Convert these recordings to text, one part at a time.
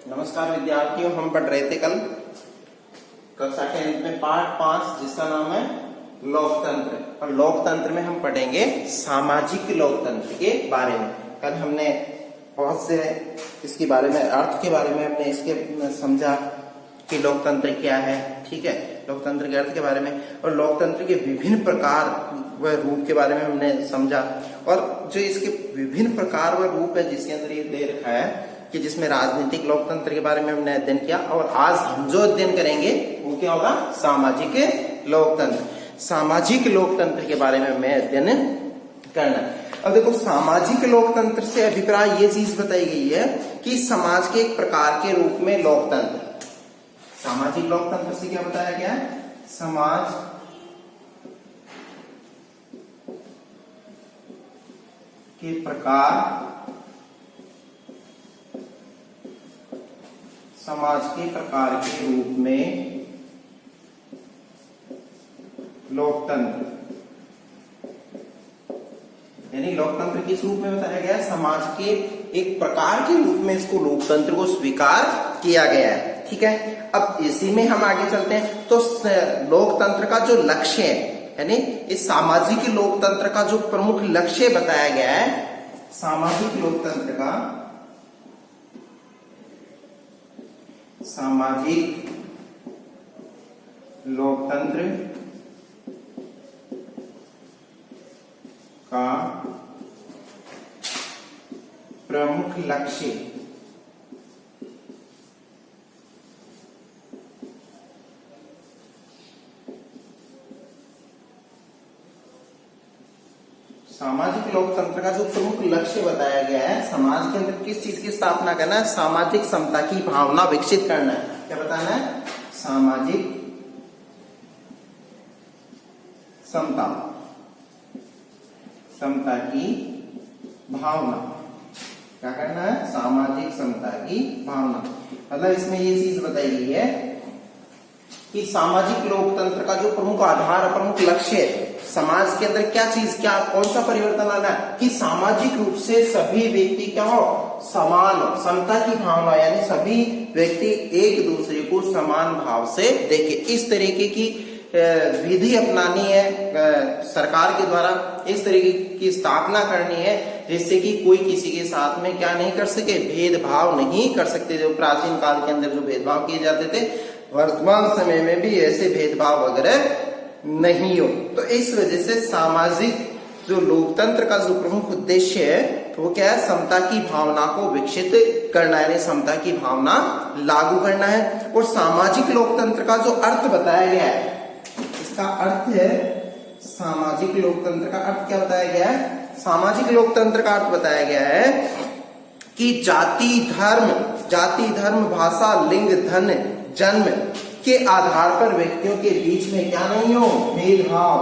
नमस्कार विद्यार्थियों, हम पढ़ रहे थे कल कक्षा के अंत में पाठ 5 जिसका नाम है लोकतंत्र। और लोकतंत्र में हम पढ़ेंगे सामाजिक लोकतंत्र के बारे में। कल हमने बहुत से इसके बारे में, अर्थ के बारे में हमने इसके समझा कि लोकतंत्र क्या है, ठीक है, लोकतंत्र के अर्थ के बारे में और लोकतंत्र के विभिन्न प्रकार व रूप के बारे में हमने समझा। और जो इसके विभिन्न प्रकार व रूप है जिसके अंदर ये दे रखा है कि जिसमें राजनीतिक लोकतंत्र के बारे में हमने अध्ययन किया। और आज हम जो अध्ययन करेंगे वो क्या होगा? सामाजिक लोकतंत्र। सामाजिक लोकतंत्र के बारे में हमें अध्ययन करना। अब देखो, सामाजिक लोकतंत्र से अभिप्राय ये चीज बताई गई है कि समाज के एक प्रकार के रूप में लोकतंत्र। सामाजिक लोकतंत्र से क्या बताया गया है? समाज के प्रकार, समाज के प्रकार के रूप में लोकतंत्र, यानी लोकतंत्र किस रूप में बताया गया है? समाज के एक प्रकार के रूप में इसको लोकतंत्र को स्वीकार किया गया है, ठीक है। अब इसी में हम आगे चलते हैं तो लोकतंत्र का जो लक्ष्य है, यानी इस सामाजिक लोकतंत्र का जो प्रमुख लक्ष्य बताया गया है, सामाजिक लोकतंत्र का, सामाजिक लोकतंत्र का प्रमुख लक्ष्य सामाजिक लोकतंत्र का जो प्रमुख लक्ष्य बताया गया है, समाज के अंदर किस चीज की स्थापना करना है? सामाजिक समता की भावना विकसित करना है। क्या बताना है? सामाजिक समता, समता की भावना। क्या करना है? सामाजिक समता की भावना। मतलब इसमें ये चीज बताई गई है कि सामाजिक लोकतंत्र का जो प्रमुख आधार, प्रमुख लक्ष्य है, समाज के अंदर क्या चीज, क्या कौन सा परिवर्तन लाना है कि सामाजिक रूप से सभी व्यक्ति क्या हो? समान हो, समता की भावना, यानी सभी व्यक्ति एक दूसरे को समान भाव से देखे। इस तरीके की विधि अपनानी है सरकार के द्वारा, इस तरीके की स्थापना करनी है जिससे कि कोई किसी के साथ में क्या नहीं कर सके? भेदभाव नहीं कर सकते। जो प्राचीन काल के अंदर जो भेदभाव किए जाते थे, वर्तमान समय में भी ऐसे भेदभाव वगैरह नहीं हो। तो इस वजह से सामाजिक जो लोकतंत्र का जो प्रमुख उद्देश्य है तो वो क्या है? समता की भावना को विकसित करना, यानी समता की भावना लागू करना है। और सामाजिक लोकतंत्र का जो अर्थ बताया गया है, इसका अर्थ है, सामाजिक लोकतंत्र का अर्थ क्या बताया गया है? सामाजिक लोकतंत्र का अर्थ बताया गया है कि जाति धर्म, भाषा, लिंग, धन, जन्म के आधार पर व्यक्तियों के बीच में क्या नहीं हो? भेदभाव।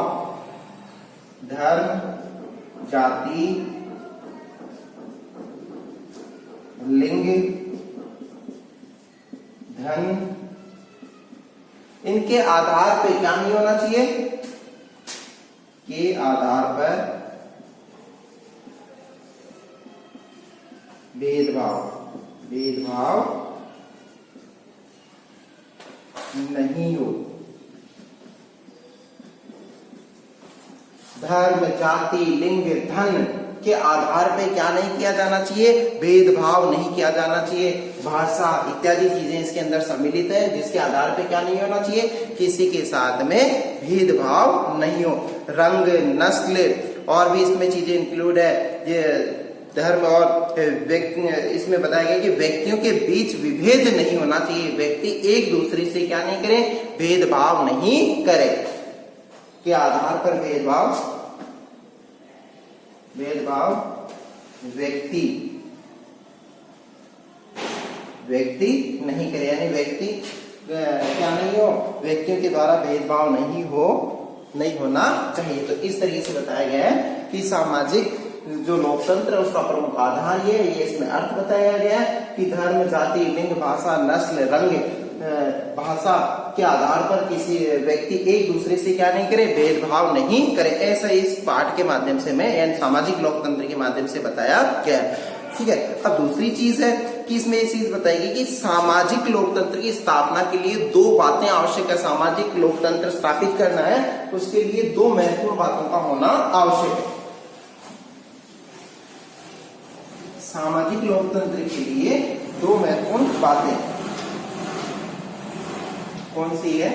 धर्म, जाति, लिंग, धन, इनके आधार पे क्या नहीं होना चाहिए? के आधार पर भेदभाव नहीं हो। धर्म, जाति, लिंग, धन के आधार पे क्या नहीं किया जाना चाहिए? भेदभाव नहीं किया जाना चाहिए। भाषा इत्यादि चीजें इसके अंदर सम्मिलित है जिसके आधार पे क्या नहीं होना चाहिए? किसी के साथ में भेदभाव नहीं हो। रंग, नस्ल और भी इसमें चीजें इंक्लूड है। ये धर्म और इसमें बताया गया कि व्यक्तियों के बीच विभेद नहीं होना चाहिए। व्यक्ति एक दूसरे से क्या नहीं करे? भेदभाव नहीं करे। के आधार पर भेदभाव व्यक्ति नहीं करे, यानी व्यक्ति क्या नहीं हो? व्यक्तियों के द्वारा भेदभाव नहीं होना चाहिए। तो इस तरीके से बताया गया है कि सामाजिक जो लोकतंत्र है उसका प्रमुख आधार ये इसमें अर्थ बताया गया है कि धर्म, जाति, लिंग, भाषा, नस्ल, रंग, भाषा के आधार पर किसी व्यक्ति एक दूसरे से क्या नहीं करे? भेदभाव नहीं करे। ऐसा इस पाठ के माध्यम से मैं यानी सामाजिक लोकतंत्र के माध्यम से बताया गया है। ठीक है। अब दूसरी चीज है कि इसमें ये चीज बताएगी कि सामाजिक लोकतंत्र की स्थापना के लिए दो बातें आवश्यक है। सामाजिक लोकतंत्र स्थापित करना है, उसके लिए दो महत्वपूर्ण बातों का होना आवश्यक है। सामाजिक लोकतंत्र के लिए दो महत्वपूर्ण बातें कौन सी है?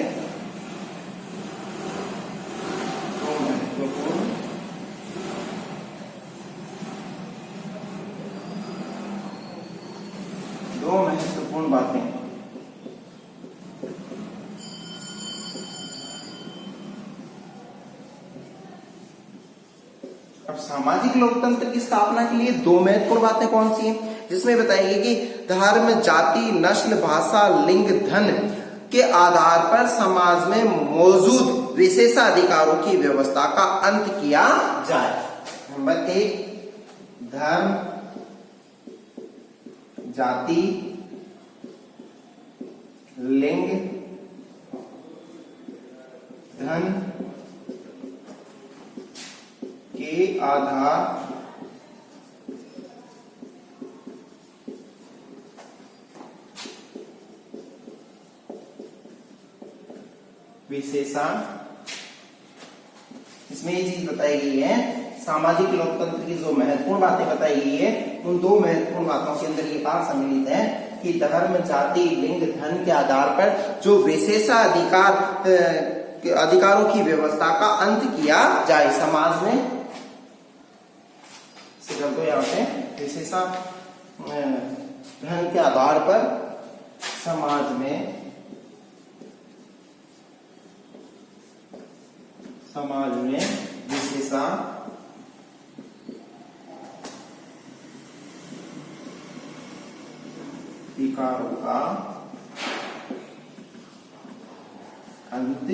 दो महत्वपूर्ण बातें। अब सामाजिक लोकतंत्र की स्थापना के लिए दो महत्वपूर्ण बातें कौन सी हैं? जिसमें बताएगी कि धर्म, जाति, नस्ल, भाषा, लिंग, धन के आधार पर समाज में मौजूद विशेषाधिकारों की व्यवस्था का अंत किया जाए। नंबर 1, धर्म, जाति, लिंग, धन के आधार विशेषण। इसमें ये चीज बताई गई है, सामाजिक लोकतंत्र की जो महत्वपूर्ण बातें बताई गई है, उन दो महत्वपूर्ण बातों के अंदर ये बात सम्मिलित है कि धर्म, जाति, लिंग, धन के आधार पर जो अधिकारों की व्यवस्था का अंत किया जाए समाज में। तो यहाँ पे विशेषा धन के आधार पर समाज में विशेषा अधिकारों का अंत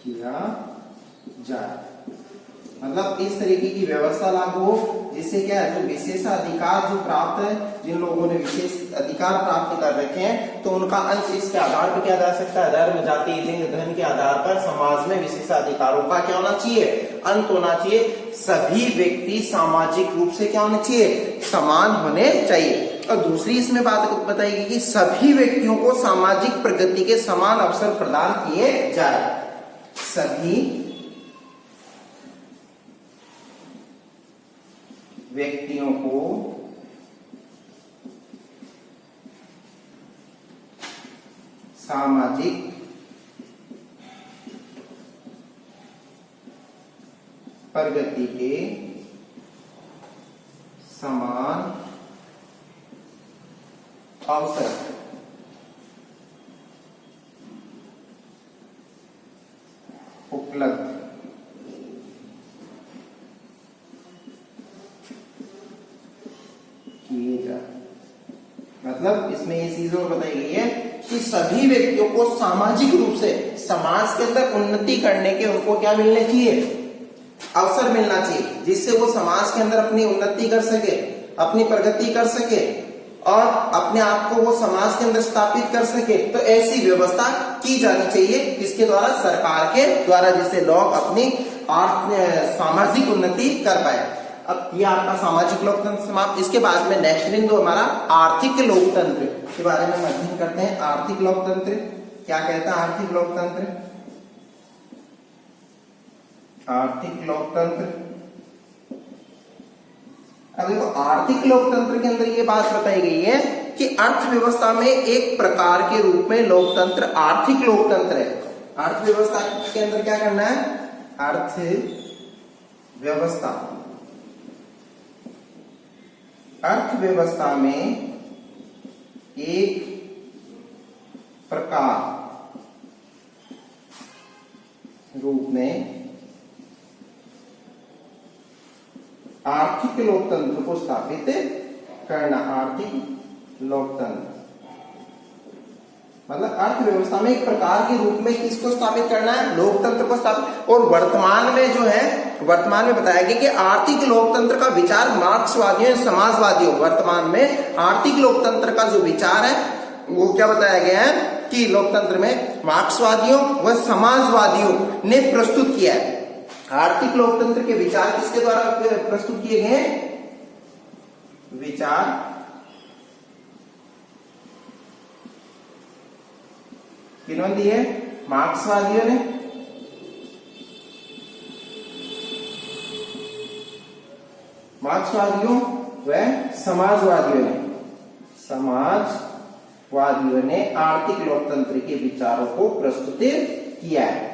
किया जाए। मतलब इस तरीके की व्यवस्था लागू हो जिससे क्या है, जो विशेषाधिकार जो प्राप्त है, जिन लोगों ने विशेष अधिकार प्राप्त कर रखे हैं, तो उनका अंत इसके आधार पर किया जा सकता है। धर्म, जाति, लिंग, धन के आधार पर समाज में विशेषाधिकारों का क्या होना चाहिए? अंत होना चाहिए। सभी व्यक्ति सामाजिक रूप से क्या होने चाहिए? समान होने चाहिए। और दूसरी इसमें बात बताएगी कि सभी व्यक्तियों को सामाजिक प्रगति के समान अवसर प्रदान किए जाए। सभी व्यक्तियों को सामाजिक प्रगति के समान अवसर उपलब्ध किए जाए। मतलब इसमें ये चीज और बताई गई है कि सभी व्यक्तियों को सामाजिक रूप से समाज के अंदर उन्नति करने के उनको क्या मिलने चाहिए? अवसर मिलना चाहिए, जिससे वो समाज के अंदर अपनी उन्नति कर सके, अपनी प्रगति कर सके और अपने आप को वो समाज के अंदर स्थापित कर सके। तो ऐसी व्यवस्था की जानी चाहिए, किसके द्वारा? सरकार के द्वारा, जिससे लोग अपनी सामाजिक उन्नति कर पाए। अब ये आपका सामाजिक लोकतंत्र समाप्त। इसके बाद में नेक्स्ट बिंदु हमारा आर्थिक लोकतंत्र के बारे में अध्ययन करते हैं। आर्थिक लोकतंत्र क्या कहता है? आर्थिक लोकतंत्र, आर्थिक लोकतंत्र। अब देखो, आर्थिक लोकतंत्र के अंदर ये बात बताई गई है कि अर्थव्यवस्था में एक प्रकार के रूप में लोकतंत्र आर्थिक लोकतंत्र है। अर्थव्यवस्था के अंदर क्या करना है? अर्थव्यवस्था में एक प्रकार रूप में आर्थिक लोकतंत्र को स्थापित करना। आर्थिक लोकतंत्र मतलब अर्थव्यवस्था में एक प्रकार के रूप में किसको स्थापित करना है? लोकतंत्र को स्थापित। और वर्तमान में जो है, वर्तमान में बताया गया कि आर्थिक लोकतंत्र का विचार मार्क्सवादियों, समाजवादियों, वर्तमान में आर्थिक लोकतंत्र का जो विचार है वो क्या बताया गया है कि लोकतंत्र में मार्क्सवादियों व समाजवादियों ने प्रस्तुत किया है। आर्थिक लोकतंत्र के विचार किसके द्वारा प्रस्तुत किए गए? विचार किन्होंने दिए? मार्क्सवादियों ने। मार्क्सवादियों व समाजवादियों ने आर्थिक लोकतंत्र के विचारों को प्रस्तुत किया है।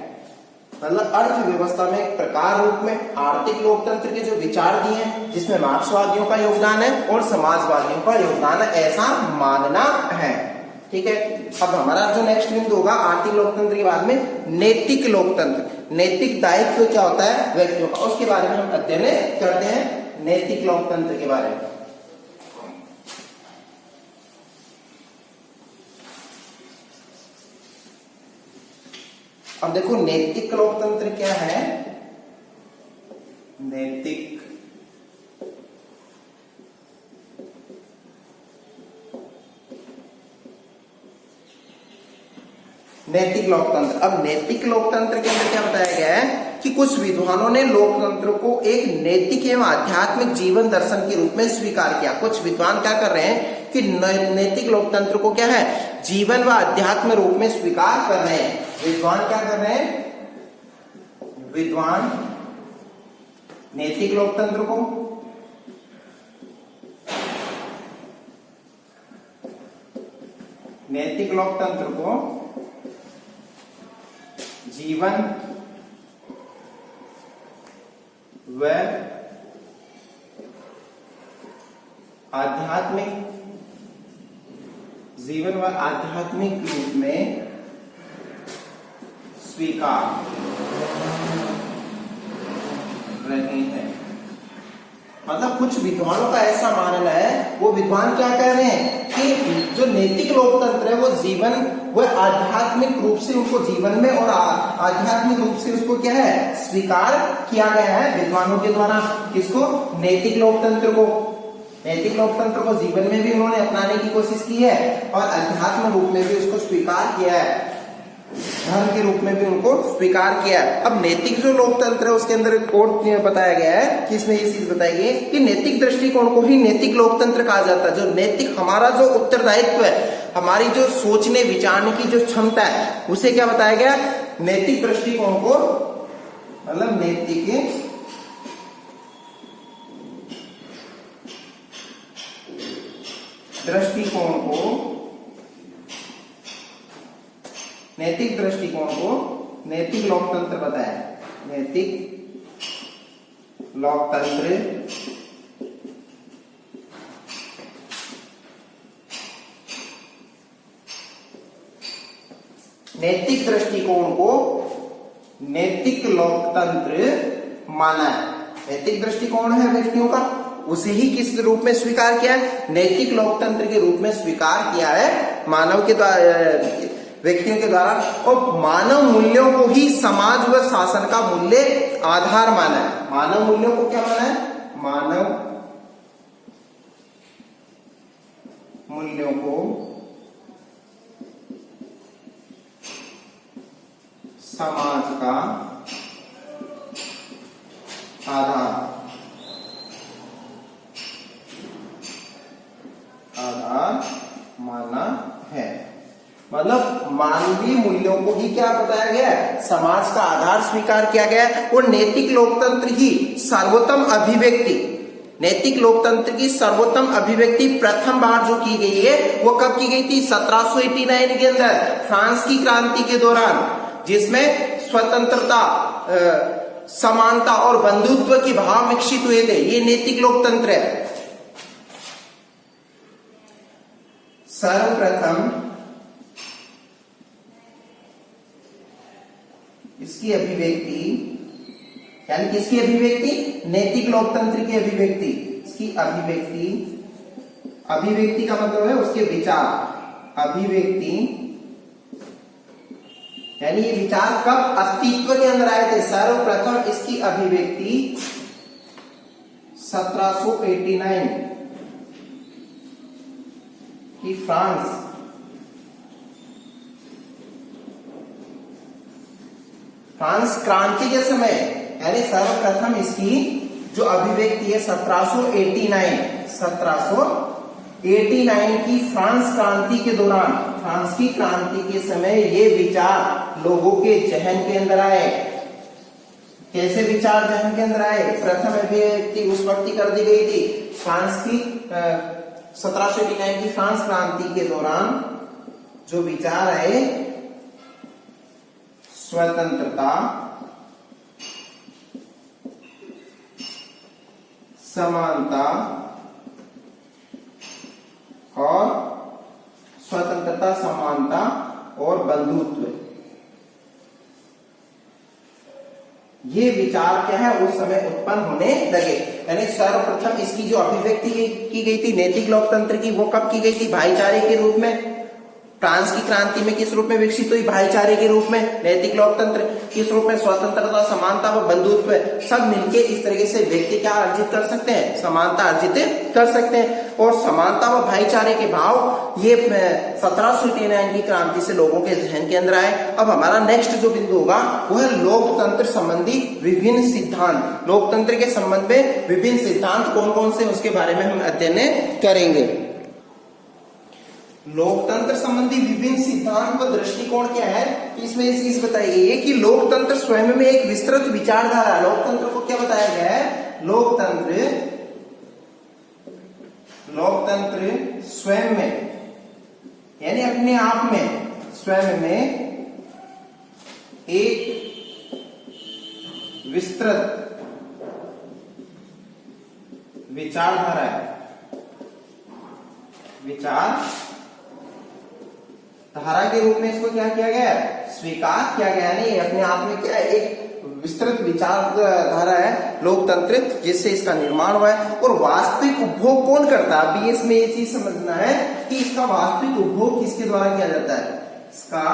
मतलब अर्थव्यवस्था में एक प्रकार रूप में आर्थिक लोकतंत्र के जो विचार दिए हैं, जिसमें मार्क्सवादियों का योगदान है और समाजवादियों का योगदान है, ऐसा मानना है। ठीक है। अब हमारा जो नेक्स्ट बिंदु होगा आर्थिक लोकतंत्र के बाद में नैतिक लोकतंत्र। नैतिक दायित्व क्या होता है व्यक्तियों का, उसके बारे में हम अध्ययन करते हैं, नैतिक लोकतंत्र के बारे में। अब देखो नैतिक लोकतंत्र क्या है। नैतिक लोकतंत्र। अब नैतिक लोकतंत्र के अंदर क्या बताया गया है कि कुछ विद्वानों ने लोकतंत्र को एक नैतिक एवं आध्यात्मिक जीवन दर्शन के रूप में स्वीकार किया। कुछ विद्वान क्या कर रहे हैं कि नैतिक लोकतंत्र को क्या है, जीवन व अध्यात्म रूप में स्वीकार कर रहे हैं। विद्वान क्या कर रहे हैं? विद्वान नैतिक लोकतंत्र को जीवन व आध्यात्मिक रूप में स्वीकार रहे हैं। मतलब कुछ विद्वानों का ऐसा मानना है, वो विद्वान क्या कह रहे हैं कि जो नैतिक लोकतंत्र है वो जीवन व आध्यात्मिक रूप से उनको जीवन में और आध्यात्मिक रूप से उसको क्या है, स्वीकार किया गया है विद्वानों के द्वारा। किसको? नैतिक लोकतंत्र को। नैतिक लोकतंत्र को जीवन में भी उन्होंने अपनाने की कोशिश की है और अध्यात्म रूप में भी उसको स्वीकार किया है, धर्म के रूप में भी उनको स्वीकार किया है। अब नैतिक जो लोकतंत्र है उसके अंदर और बताया गया है कि इसमें ये चीज बताई गई कि नैतिक दृष्टिकोण को ही नैतिक लोकतंत्र कहा जाता है। जो नैतिक हमारा जो उत्तरदायित्व है, हमारी जो सोचने विचारने की जो क्षमता है, उसे क्या बताया गया? नैतिक दृष्टिकोण को, मतलब नैतिक दृष्टिकोण को नैतिक लोकतंत्र बताया। नैतिक लोकतंत्र नैतिक दृष्टिकोण को नैतिक लोकतंत्र माना है। नैतिक दृष्टिकोण है व्यक्तियों का, उसे ही किस रूप में स्वीकार किया है? नैतिक लोकतंत्र के रूप में स्वीकार किया है मानव के द्वारा, व्यक्तियों के द्वारा। और मानव मूल्यों को ही समाज व शासन का मूल्य आधार माना है। मानव मूल्यों को क्या माना है? मानव मूल्यों को समाज का आधार माना है। मतलब मानवीय मूल्यों को ही क्या बताया गया है? समाज का आधार स्वीकार किया गया है। और नैतिक लोकतंत्र की सर्वोत्तम अभिव्यक्ति, नैतिक लोकतंत्र की सर्वोत्तम अभिव्यक्ति प्रथम बार जो की गई है वो कब की गई थी? 1789 के अंदर फ्रांस की क्रांति के दौरान, जिसमें स्वतंत्रता, समानता और बंधुत्व के भाव विकसित हुए थे। ये नैतिक लोकतंत्र है। सर्वप्रथम इसकी अभिव्यक्ति, यानी किसकी अभिव्यक्ति? नैतिक लोकतंत्र की अभिव्यक्ति। इसकी अभिव्यक्ति का मतलब है उसके विचार। अभिव्यक्ति यानी ये विचार कब अस्तित्व के अंदर आए थे? सर्वप्रथम इसकी अभिव्यक्ति 1789 की फ्रांस क्रांति के समय, यानी सर्वप्रथम इसकी जो अभिव्यक्ति है 1789 1789 की फ्रांस क्रांति के दौरान, फ्रांस की क्रांति के समय ये विचार लोगों के जहन के अंदर आए। कैसे विचार जहन के अंदर आए? प्रथम अभिव्यक्ति उस वक्त कर दी गई थी फ्रांस की 1789 की फ्रांस क्रांति के दौरान जो विचार आए, स्वतंत्रता, समानता और स्वतंत्रता, समानता और बंधुत्व, ये विचार क्या है उस समय उत्पन्न होने लगे। यानी सर्वप्रथम इसकी जो अभिव्यक्ति की गई थी नैतिक लोकतंत्र की, वो कब की गई थी? भाईचारे के रूप में। फ्रांस की क्रांति में किस रूप में विकसित हुई? भाईचारे के रूप में। नैतिक लोकतंत्र किस रूप में? स्वतंत्रता, समानता व बंधुत्व। सब मिलके इस तरीके से व्यक्ति क्या अर्जित कर सकते हैं? समानता अर्जित कर सकते हैं। और समानता व भाईचारे के भाव ये 1789 की क्रांति से लोगों के जहन के अंदर आए। अब हमारा नेक्स्ट जो बिंदु होगा वो है लोकतंत्र संबंधी विभिन्न सिद्धांत। लोकतंत्र के संबंध में विभिन्न सिद्धांत कौन कौन से, उसके बारे में हम अध्ययन करेंगे। लोकतंत्र संबंधी विभिन्न सिद्धांत व दृष्टिकोण क्या है? इसमें ये चीज बताई गई है कि लोकतंत्र स्वयं में एक विस्तृत विचारधारा है। लोकतंत्र को क्या बताया गया है? लोकतंत्र स्वयं में, यानी अपने आप में, स्वयं में एक विस्तृत विचारधारा है। विचार धारा के रूप में इसको क्या किया गया है? स्वीकार किया गया। नहीं, अपने आप में क्या है? एक विस्तृत विचारधारा है लोकतंत्र, जिससे इसका निर्माण हुआ है। और वास्तविक उपभोग कौन करता है? अभी इसमें ये चीज समझना है कि इसका वास्तविक उपभोग किसके द्वारा किया जाता है? इसका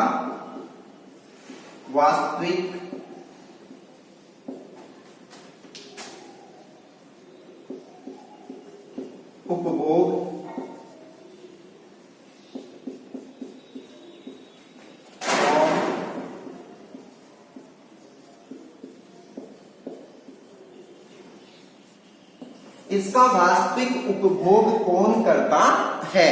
वास्तविक उपभोग इसका वास्तविक उपभोग कौन करता है?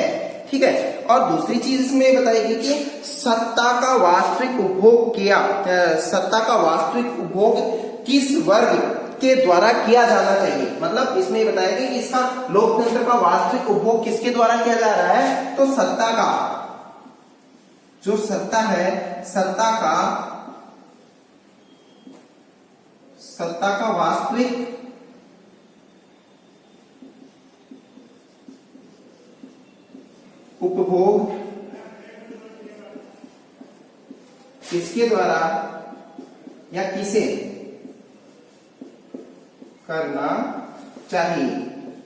ठीक है। और दूसरी चीज इसमें बताएगी कि सत्ता का वास्तविक उपभोग सत्ता का वास्तविक उपभोग किस वर्ग के द्वारा किया जाना चाहिए। मतलब इसमें बताएगी कि इसका लोकतंत्र का वास्तविक उपभोग किसके द्वारा किया जा रहा है? तो सत्ता का जो सत्ता है, सत्ता का वास्तविक उपभोग किसके द्वारा या किसे करना चाहिए।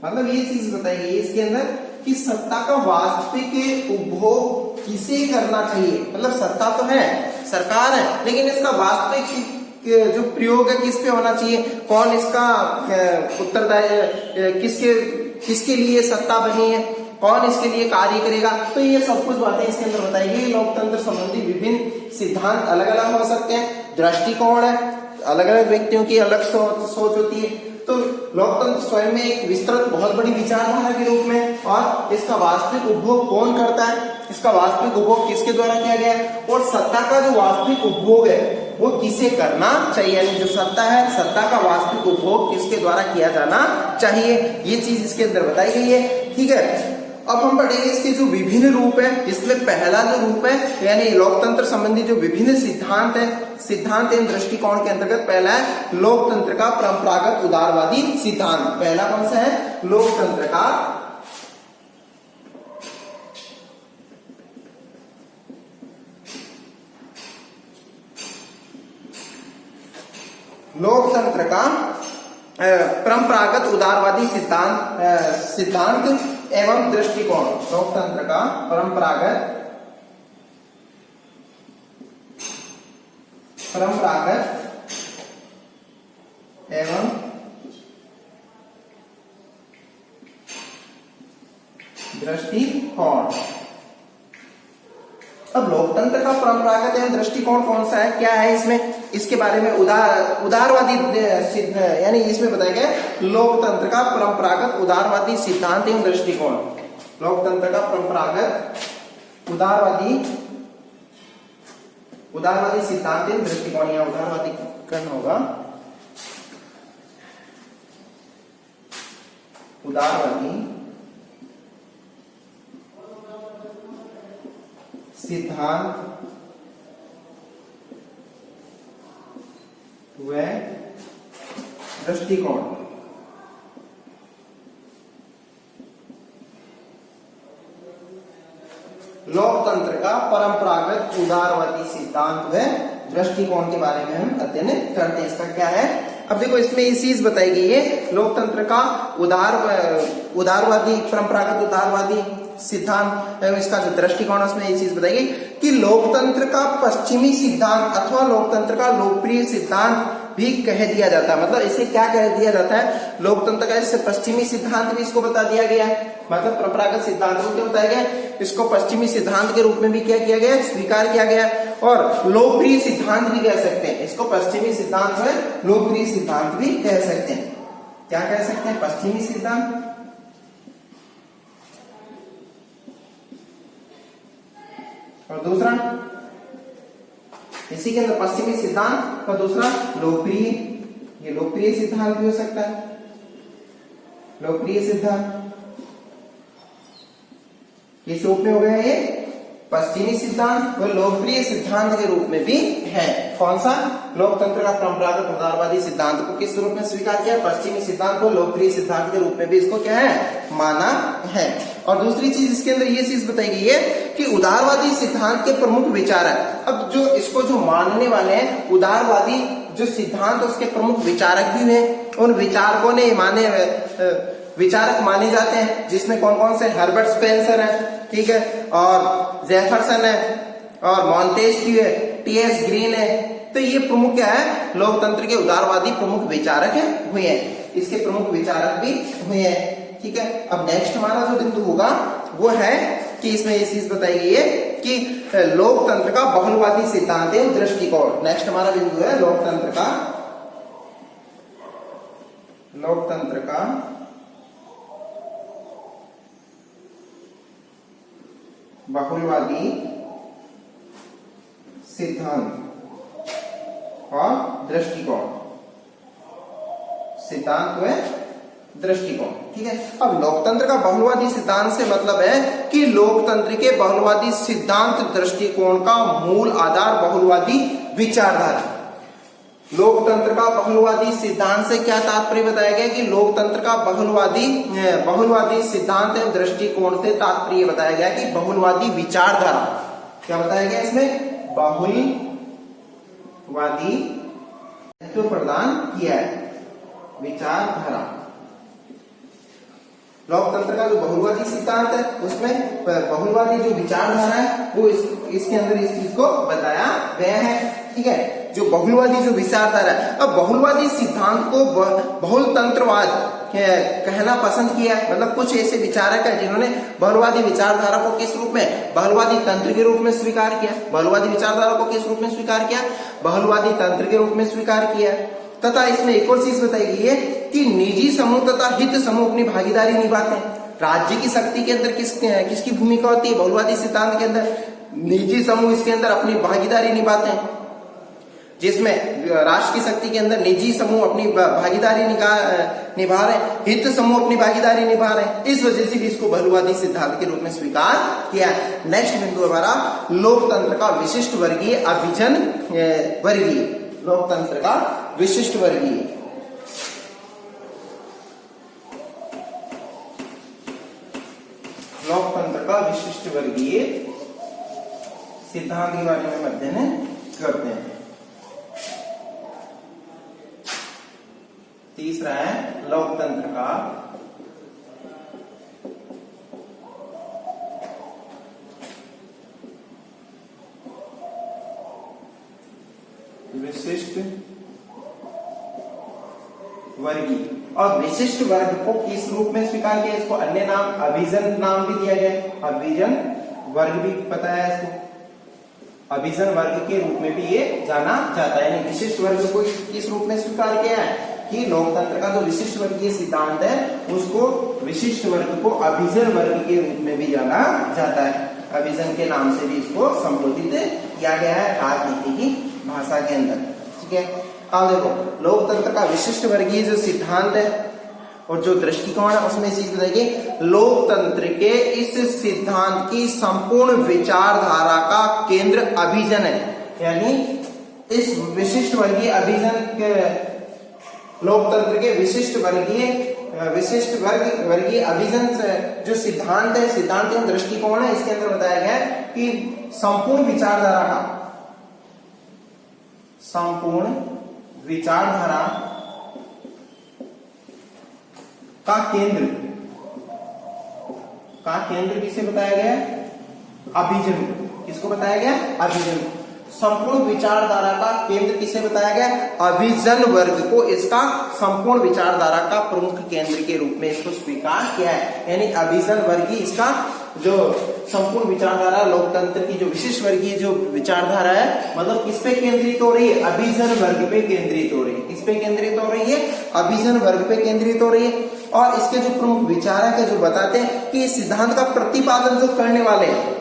मतलब ये चीज बताई गई इसके अंदर कि सत्ता का वास्तविक उपभोग किसे करना चाहिए। मतलब सत्ता तो है, सरकार है, लेकिन इसका वास्तविक जो प्रयोग है किस पे होना चाहिए? कौन इसका उत्तरदायी, किसके लिए सत्ता बनी है, कौन इसके लिए कार्य करेगा। तो ये सब कुछ बातें इसके अंदर बताई गई। लोकतंत्र संबंधी विभिन्न सिद्धांत अलग अलग हो सकते हैं, दृष्टिकोण है, अलग अलग व्यक्तियों की अलग सोच होती है। तो लोकतंत्र स्वयं में एक विस्तृत बहुत बड़ी विचारधारा के रूप में, और इसका वास्तविक उपभोग कौन करता है, इसका वास्तविक उपभोग किसके द्वारा किया गया है, और सत्ता का जो वास्तविक उपभोग है वो किसे करना चाहिए। यानी जो सत्ता है, सत्ता का वास्तविक उपभोग किसके द्वारा किया जाना चाहिए, ये चीज इसके अंदर बताई गई है। ठीक है। अब हम पढ़ेंगे इसके जो विभिन्न रूप है। इसमें पहला जो रूप है, यानी लोकतंत्र संबंधी जो विभिन्न सिद्धांत है, सिद्धांत एवं दृष्टिकोण के अंतर्गत पहला है लोकतंत्र का परंपरागत उदारवादी सिद्धांत। पहला कौन सा है? लोकतंत्र का परंपरागत उदारवादी सिद्धांत एवं दृष्टिकोण। लोकतंत्र का परंपरागत एवं दृष्टिकोण। अब लोकतंत्र का परंपरागत एवं दृष्टिकोण कौन सा है, क्या है इसमें? इसके बारे में उदारवादी यानी इसमें बताया गया लोकतंत्र का परंपरागत उदारवादी सिद्धांत एवं दृष्टिकोण। लोकतंत्र का परंपरागत उदारवादी सिद्धांत एवं दृष्टिकोण, या उदारवादी करना होगा, उदारवादी सिद्धांत व दृष्टिकोण। लोकतंत्र का परंपरागत उदारवादी सिद्धांत व दृष्टिकोण के बारे में हम अध्ययन करते हैं। इसका क्या है, अब देखो इसमें ये चीज बताई गई है, लोकतंत्र का उदारवादी परंपरागत उदारवादी सिद्धांत एवं इसका जो दृष्टिकोण, उसमें ये चीज बताई गई कि लोकतंत्र का पश्चिमी सिद्धांत अथवा लोकतंत्र का लोकप्रिय सिद्धांत भी कह दिया जाता है। मतलब इसे क्या कह दिया जाता है, लोकतंत्र का इससे पश्चिमी सिद्धांत भी इसको बता दिया गया है। मतलब परंपरागत सिद्धांत को क्या बताया गया, इसको पश्चिमी सिद्धांत के रूप में भी क्या किया गया, स्वीकार किया गया, और लोकप्रिय सिद्धांत भी कह सकते हैं इसको। पश्चिमी सिद्धांत में लोकप्रिय सिद्धांत भी कह सकते हैं। क्या कह सकते हैं, पश्चिमी सिद्धांत और दूसरा इसी के अंदर पश्चिमी सिद्धांत और दूसरा लोकप्रिय, ये लोकप्रिय सिद्धांत भी हो सकता है। लोकप्रिय सिद्धांत किस रूप में हो गया, ये पश्चिमी सिद्धांत व लोकप्रिय सिद्धांत के रूप में भी है। कौन सा, लोकतंत्र का परंपरागत उदारवादी सिद्धांत को किस रूप में स्वीकार किया, पश्चिमी सिद्धांत को लोकप्रिय सिद्धांत के रूप में भी इसको क्या है, माना है। और दूसरी चीज इसके अंदर ये चीज बताई गई है कि उदारवादी सिद्धांत के प्रमुख विचारक, अब जो इसको जो मानने वाले हैं, उदारवादी जो सिद्धांत उसके प्रमुख विचारक भी हैं, उन विचारकों ने माने विचारक माने जाते हैं, जिसमें कौन कौन से, हर्बर्ट स्पेंसर है, ठीक है, और जेफरसन है, और मॉन्टेस्क्यू है, टीएस ग्रीन है। तो ये प्रमुख क्या है, लोकतंत्र के उदारवादी प्रमुख विचारक हुए हैं, इसके प्रमुख विचारक भी हुए हैं, ठीक है। अब नेक्स्ट हमारा जो बिंदु होगा वो है कि इसमें ये चीज बताई गई है कि लोकतंत्र का बहुलवादी सिद्धांत एवं दृष्टिकोण। नेक्स्ट हमारा बिंदु है लोकतंत्र का बहुलवादी सिद्धांत और दृष्टिकोण, सिद्धांत व दृष्टिकोण, ठीक है। अब लोकतंत्र का बहुलवादी सिद्धांत से मतलब है कि लोकतंत्र के बहुलवादी सिद्धांत दृष्टिकोण का मूल आधार बहुलवादी विचारधारा। लोकतंत्र का बहुलवादी सिद्धांत से क्या तात्पर्य बताया गया कि लोकतंत्र का बहुलवादी सिद्धांत एवं दृष्टिकोण से तात्पर्य बताया गया कि बहुलवादी विचारधारा, क्या बताया गया इसमें, बहुलवादी तो प्रदान किया है विचारधारा। लोकतंत्र का जो बहुलवादी सिद्धांत है उसमें बहुलवादी जो विचारधारा है वो इसके अंदर इस चीज को बताया गया है, ठीक है। जो बहुलवादी जो विचारधारा है, अब बहुलवादी सिद्धांत को बहुलतंत्रवाद कहना पसंद किया, मतलब कुछ ऐसे विचारक है जिन्होंने बहुलवादी विचारधारा को किस रूप में, बहुलवादी तंत्र के रूप में स्वीकार किया। बहुलवादी विचारधारा को किस रूप में स्वीकार किया, बहुलवादी तंत्र के रूप में स्वीकार किया। तथा इसमें एक और चीज बताई गई है कि निजी समूह तथा हित समूह अपनी भागीदारी निभाते हैं। राज्य की शक्ति के अंदर किसकी भूमिका होती है, बहुलवादी सिद्धांत के अंदर निजी समूह इसके अंदर अपनी भागीदारी निभाते हैं, जिसमें राष्ट्र की शक्ति के अंदर निजी समूह अपनी भागीदारी निभा रहे हैं, हित समूह अपनी भागीदारी निभा रहे हैं। इस वजह से भी इसको बहुलवादी सिद्धांत के रूप में स्वीकार किया है। नेक्स्ट बिंदु हमारा लोकतंत्र का विशिष्ट वर्गीय अभिजन वर्गीय, लोकतंत्र का विशिष्ट वर्गीय, लोकतंत्र का विशिष्ट वर्गीय सिद्धांत के बारे में अध्ययन करते हैं। तीसरा है लोकतंत्र का विशिष्ट वर्गीय। और विशिष्ट वर्ग को किस रूप में स्वीकार किया, इसको अन्य नाम अभिजन नाम भी दिया गया, अभिजन वर्ग भी पता है इसको, अभिजन वर्ग के रूप में भी ये जाना जाता है। यानी विशिष्ट वर्ग को किस रूप में स्वीकार किया है कि लोकतंत्र का जो विशिष्ट वर्गीय सिद्धांत है उसको विशिष्ट वर्ग को अभिजन वर्ग के रूप में भी जाना जाता है। अभिजन के नाम से भी इसको संबोधित किया गया है राजनीति की भाषा के अंदर। ठीक है, अब देखो लोकतंत्र का विशिष्ट वर्गीय जो सिद्धांत है और जो दृष्टिकोण है उसमें चीज बताइए, लोकतंत्र के इस सिद्धांत की संपूर्ण विचारधारा का केंद्र अभिजन है। यानी इस विशिष्ट वर्गीय अभिजन के लोकतंत्र के विशिष्ट वर्गीय अभिजन जो सिद्धांत है, सिद्धांत एवं दृष्टिकोण है, इसके अंदर बताया गया है कि संपूर्ण विचारधारा का केंद्र किसे बताया गया है? अभिजन। किसको बताया गया? अभिजन। संपूर्ण विचारधारा का केंद्र किसे बताया गया? अभिजन वर्ग को इसका संपूर्ण विचारधारा का प्रमुख केंद्र के रूप में इसको स्वीकार किया है। यानी अभिजन वर्ग ही इसका जो संपूर्ण विचारधारा लोकतंत्र की जो विशिष्ट वर्गीय जो विचारधारा है, मतलब किस पे केंद्रित हो रही है? अभिजन वर्ग पे केंद्रित हो रही है। किस पे केंद्रित हो रही है? अभिजन वर्ग पे केंद्रित हो रही है। और इसके जो प्रमुख विचारक है जो बताते हैं कि इस सिद्धांत का प्रतिपादन जो करने वाले हैं,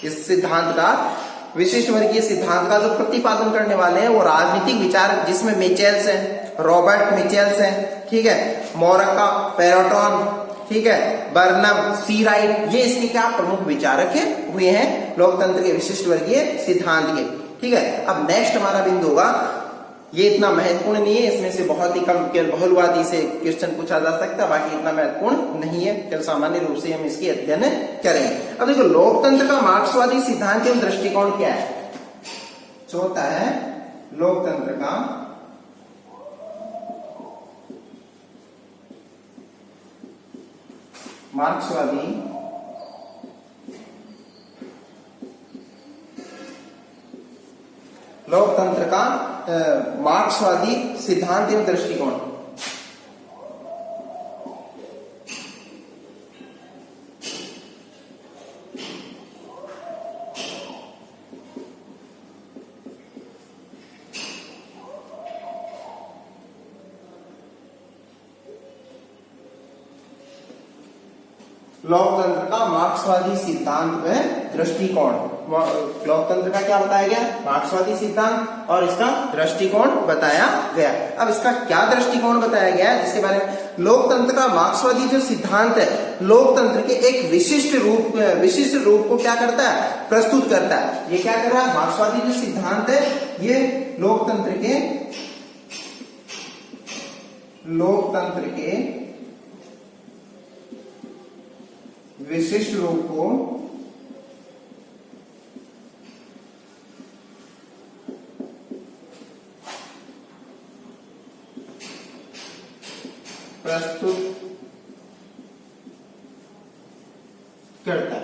इस सिद्धांत का विशिष्ट वर्गीय सिद्धांत का जो प्रतिपादन करने वाले हैं वो राजनीतिक विचारक, जिसमें मिचेल्स है, रॉबर्ट मिचेल्स है, ठीक है, मोरका, पेरोटॉन, ठीक है, बर्नम, सी राइट, ये इसके क्या प्रमुख विचारक है हुए हैं लोकतंत्र के विशिष्ट वर्गीय सिद्धांत के। ठीक है, अब नेक्स्ट हमारा बिंदु होगा, ये इतना महत्वपूर्ण नहीं है, इसमें से बहुत ही कम केवल बहुलवादी से क्वेश्चन पूछा जा सकता है, बाकी इतना महत्वपूर्ण नहीं है, केवल सामान्य रूप से हम इसकी अध्ययन करेंगे। अब देखो लोकतंत्र का मार्क्सवादी सिद्धांत एवं दृष्टिकोण क्या है? चौथा है लोकतंत्र का मार्क्सवादी लोकतंत्र का मार्क्सवादी सिद्धांत एवं दृष्टिकोण। लोकतंत्र का मार्क्सवादी सिद्धांत व दृष्टिकोण। लोकतंत्र का क्या बताया गया? मार्क्सवादी सिद्धांत और इसका दृष्टिकोण बताया गया। अब इसका क्या दृष्टिकोण बताया गया है जिसके बारे में, लोकतंत्र का मार्क्सवादी जो सिद्धांत है लोकतंत्र के एक विशिष्ट रूप को क्या करता है? प्रस्तुत करता है। ये क्या कर रहा है? मार्क्सवादी जो सिद्धांत है ये लोकतंत्र के विशिष्ट रूप को प्रस्तुत करता है।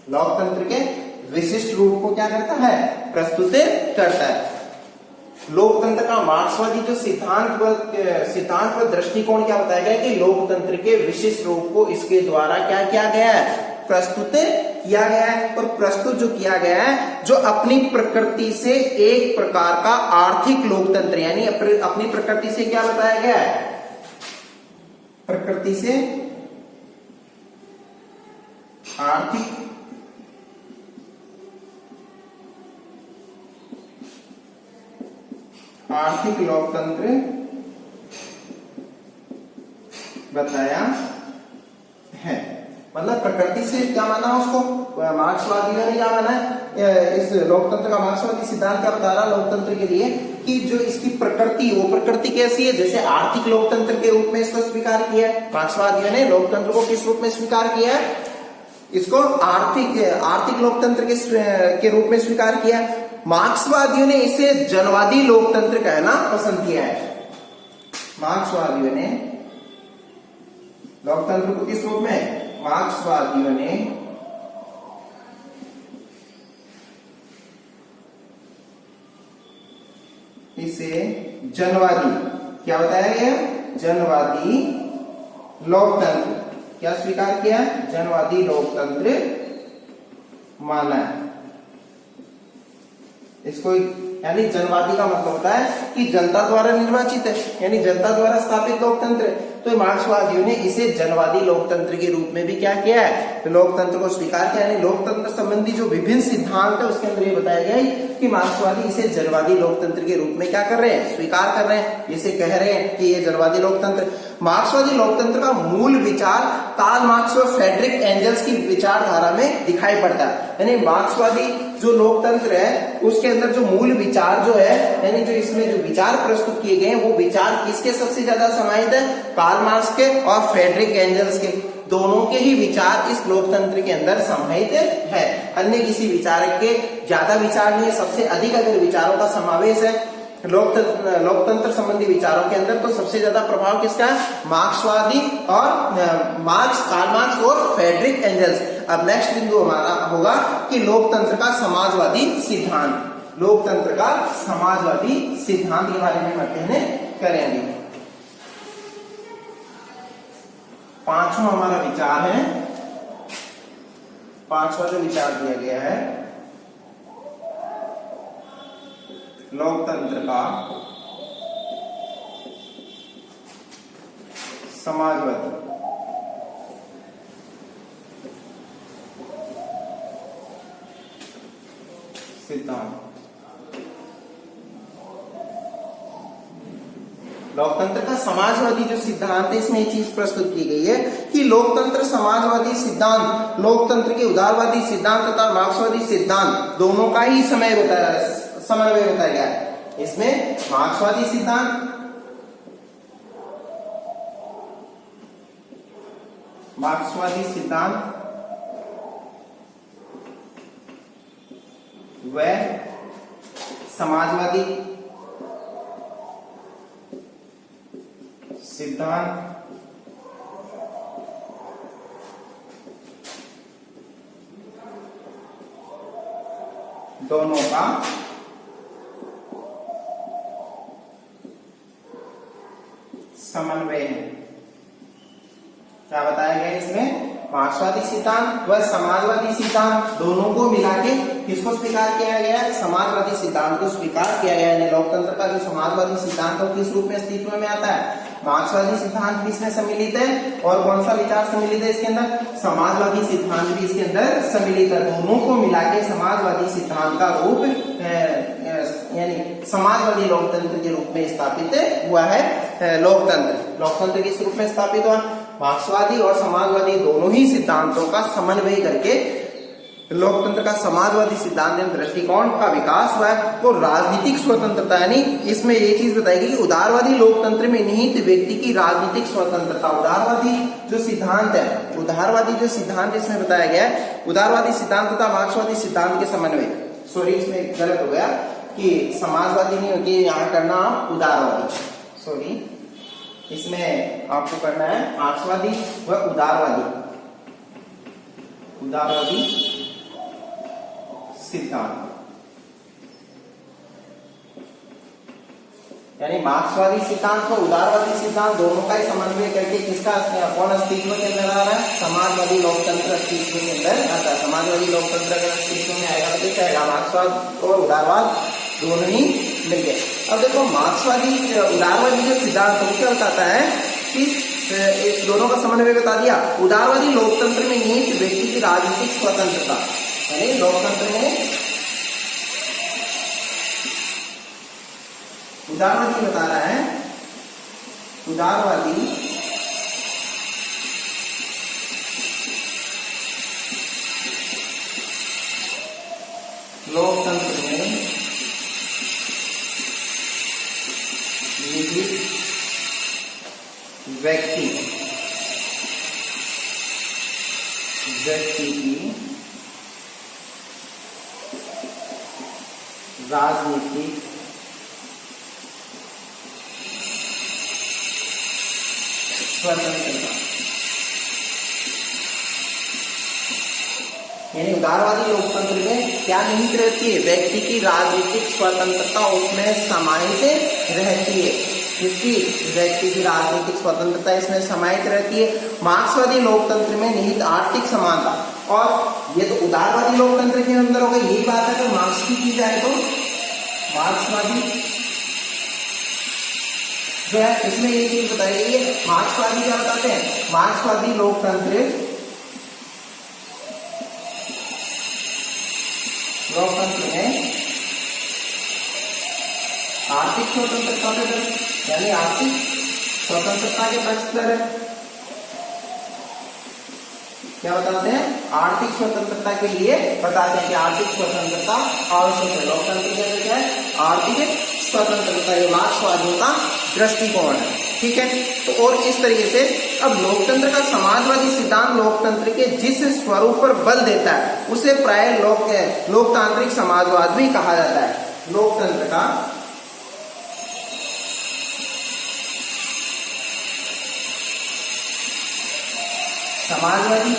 लोकतंत्र के विशिष्ट रूप को क्या करता है? प्रस्तुत करता है। लोकतंत्र का मार्क्सवादी जो सिद्धांत व दृष्टिकोण क्या बताया गया कि लोकतंत्र के विशिष्ट रूप को इसके द्वारा क्या किया गया है? प्रस्तुत किया गया है। और प्रस्तुत जो किया गया है जो अपनी प्रकृति से एक प्रकार का आर्थिक लोकतंत्र, यानी अपनी प्रकृति से क्या बताया गया है? प्रकृति से आर्थिक लोकतंत्र बताया है। मतलब प्रकृति से क्या माना उसको? मार्क्सवादियों ने क्या माना है? इस लोकतंत्र का मार्क्सवादी सिद्धांत क्या बता रहा लोकतंत्र के लिए कि जो इसकी प्रकृति, वो प्रकृति कैसी है? जैसे आर्थिक लोकतंत्र के रूप में इसको स्वीकार किया है। मार्क्सवादियों ने लोकतंत्र को किस रूप में स्वीकार किया है? इसको आर्थिक लोकतंत्र के रूप में स्वीकार किया। मार्क्सवादियों ने इसे जनवादी लोकतंत्र कहना पसंद किया है। मार्क्सवादियों ने लोकतंत्र को किस रूप में? मार्क्सवादियों ने इसे जनवादी, क्या बताया गया? जनवादी लोकतंत्र क्या स्वीकार किया? जनवादी लोकतंत्र माना है। इसको यानी जनवादी का मतलब होता है कि जनता द्वारा निर्वाचित है, यानी जनता द्वारा स्थापित लोकतंत्र है। तो मार्क्सवादियों ने इसे जनवादी लोकतंत्र के रूप में भी क्या किया है, तो लोकतंत्र को स्वीकार किया। यानी लोकतंत्र संबंधी जो विभिन्न सिद्धांत है उसके अंदर ये बताया गया है कि मार्क्सवादी इसे जनवादी लोकतंत्र के रूप में क्या कर रहे हैं, स्वीकार कर रहे हैं, इसे कह रहे हैं कि ये जनवादी लोकतंत्र। मार्क्सवादी लोकतंत्र का मूल विचार कार्ल मार्क्स और फ्रेडरिक एंजल्स की विचारधारा में दिखाई पड़ता है। यानी मार्क्सवादी जो लोकतंत्र है उसके अंदर जो मूल विचार जो है, यानी जो इसमें जो विचार प्रस्तुत किए गए हैं वो विचार किसके सबसे ज्यादा समाहित है, कार्ल मार्क्स के और फ्रेडरिक एंजल्स के, दोनों के ही विचार इस लोकतंत्र के अंदर समाहित है। अन्य किसी विचारक के ज्यादा विचार नहीं है, सबसे अधिक अगर विचारों का समावेश है लोकतंत्र संबंधी विचारों के अंदर, तो सबसे ज्यादा प्रभाव किसका है, मार्क्सवादी और कार्ल मार्क्स और फ्रेडरिक एंजल्स। अब नेक्स्ट बिंदु हमारा होगा कि लोकतंत्र का समाजवादी सिद्धांत। लोकतंत्र का समाजवादी सिद्धांत के बारे में हम अध्ययन करेंगे। पांचवा हमारा विचार है, पांचवा जो विचार दिया गया है लोकतंत्र का समाजवादी सिद्धांत। लोकतंत्र का समाजवादी जो सिद्धांत है इसमें एक चीज प्रस्तुत की गई है कि लोकतंत्र समाजवादी सिद्धांत लोकतंत्र के उदारवादी सिद्धांत तथा मार्क्सवादी सिद्धांत दोनों का ही समन्वय बताया गया है। इसमें मार्क्सवादी सिद्धांत, व समाजवादी सिद्धांत दोनों का समन्वय है। क्या बताया गया इसमें, मार्क्सवादी सिद्धांत व समाजवादी सिद्धांत दोनों को मिला के किसको स्वीकार किया गया है, समाजवादी सिद्धांत को स्वीकार किया गया है। लोकतंत्र का जो समाजवादी सिद्धांत है किस रूप में अस्तित्व में आता है, मार्क्सवादी सिद्धांत भी इसमें सम्मिलित है और कौन सा विचार सम्मिलित है इसके अंदर, समाजवादी सिद्धांत भी इसके अंदर सम्मिलित है। दोनों को मिला के समाजवादी सिद्धांत का रूप यानी समाजवादी लोकतंत्र के रूप में स्थापित हुआ है। लोकतंत्र किस रूप में स्थापित हुआ, मार्क्सवादी और समाजवादी दोनों ही सिद्धांतों का समन्वय करके लोकतंत्र का समाजवादी सिद्धांत दृष्टिकोण का विकास हुआ है। तो राजनीतिक स्वतंत्रता, यानी इसमें ये चीज बताएगी कि उदारवादी लोकतंत्र में निहित व्यक्ति की राजनीतिक स्वतंत्रता, उदारवादी जो सिद्धांत है, उदारवादी जो सिद्धांत इसमें बताया गया है, उदारवादी सिद्धांत तथा मार्क्सवादी सिद्धांत के समन्वय, सॉरी इसमें गलत हो गया कि समाजवादी नहीं होती, यहाँ करना आप उदारवादी, सॉरी इसमें आपको करना है मार्क्सवादी व उदारवादी सिद्धांत। यानी मार्क्सवादी सिद्धांत और उदारवादी सिद्धांत दोनों का ही समन्वय करके किसका कौन अस्तित्व के अंदर आ रहा है, समाजवादी लोकतंत्र अस्तित्व के अंदर आता है। समाजवादी लोकतंत्र अगर अस्तित्व में आएगा तो क्या आएगा, मार्क्सवाद और उदारवाद दोनों ही मिल गए। अब देखो मार्क्सवादी उदारवादी जो सिद्धांत है क्या बताता है कि इस दोनों का समन्वय बता दिया। उदारवादी लोकतंत्र में निहित व्यक्ति की राजनीतिक स्वतंत्रता, यानी लोकतंत्र में उदारवादी बता रहा है, उदारवादी लोकतंत्र में निहित व्यक्ति की राजनीतिक स्वतंत्रता, यानी उदारवादी लोकतंत्र में क्या निहित रहती है, व्यक्ति की राजनीतिक स्वतंत्रता उसमें समाहित रहती है। जिसकी व्यक्ति की राजनीतिक स्वतंत्रता इसमें समाहित रहती है। मार्क्सवादी लोकतंत्र में निहित आर्थिक समानता, और ये तो उदारवादी लोकतंत्र के अंदर होगा। यही बात अगर मार्क्स की जाए तो मार्क्सवादी जो है इसमें ये चीज बताई गई है। मार्क्सवादी क्या बताते हैं? मार्क्सवादी लोकतंत्र में आर्थिक स्वतंत्रता पे यानी आर्थिक स्वतंत्रता के पक्षधर है। क्या बताते हैं? आर्थिक स्वतंत्रता के लिए बताते हैं कि आर्थिक स्वतंत्रता आवश्यक है। लोकतंत्र के अंदर क्या है? आर्थिक स्वतंत्रता, ये मार्क्सवादियों का दृष्टिकोण है। ठीक है, तो और इस तरीके से अब लोकतंत्र का समाजवादी सिद्धांत लोकतंत्र के जिस स्वरूप पर बल देता है उसे प्राय लोकतांत्रिक समाजवाद भी कहा जाता है। लोकतंत्र का समाजवादी,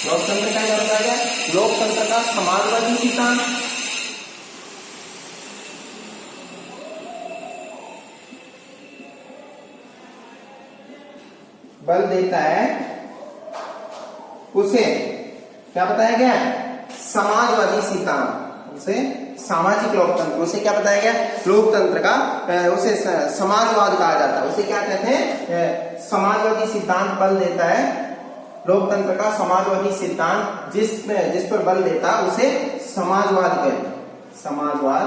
लोकतंत्र का क्या बताया गया? लोकतंत्र का समाजवादी सिद्धांत बल देता है, उसे क्या बताया गया? समाजवादी सिद्धांत, उसे सामाजिक लोकतंत्र, उसे क्या बताया गया? लोकतंत्र का उसे समाजवाद कहा जाता है। उसे क्या कहते हैं? समाजवादी सिद्धांत बल देता है। लोकतंत्र का समाजवादी सिद्धांत जिस पर बल देता है उसे समाजवाद कहते हैं। समाजवाद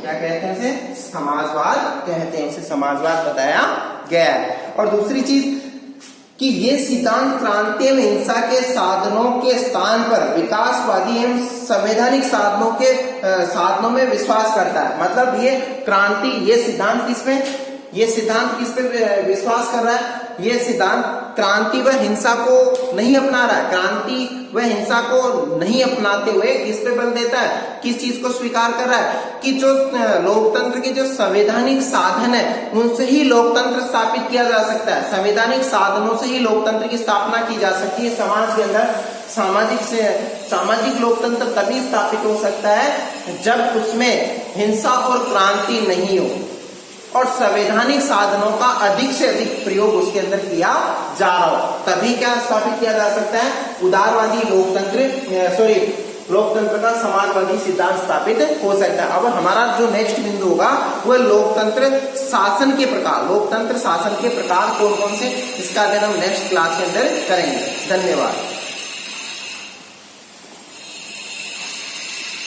क्या कहते हैं? उसे समाजवाद कहते हैं। उसे समाजवाद बताया गया है। और दूसरी चीज कि ये सिद्धांत क्रांति एवं हिंसा के साधनों के स्थान पर विकासवादी एवं संवैधानिक साधनों में विश्वास करता है। मतलब ये क्रांति, ये सिद्धांत किस पे विश्वास कर रहा है? ये सिद्धांत क्रांति व हिंसा को नहीं अपना रहा है। क्रांति व हिंसा को नहीं अपनाते हुए किस पे बल देता है? किस चीज को स्वीकार कर रहा है? कि जो लोकतंत्र के जो संवैधानिक साधन है उनसे ही लोकतंत्र स्थापित किया जा सकता है। संवैधानिक साधनों से ही लोकतंत्र की स्थापना की जा सकती है। समाज के अंदर सामाजिक लोकतंत्र तभी स्थापित हो सकता है जब उसमें हिंसा और क्रांति नहीं हो और संवैधानिक साधनों का अधिक से अधिक प्रयोग उसके अंदर किया जा रहा हो, तभी क्या स्थापित किया जा सकता है? उदारवादी लोकतंत्र का समाजवादी सिद्धांत स्थापित हो सकता है। अब हमारा जो नेक्स्ट बिंदु होगा वह लोकतंत्र शासन के प्रकार कौन कौन से, इसका अध्ययन हम नेक्स्ट क्लास के अंदर करेंगे। धन्यवाद।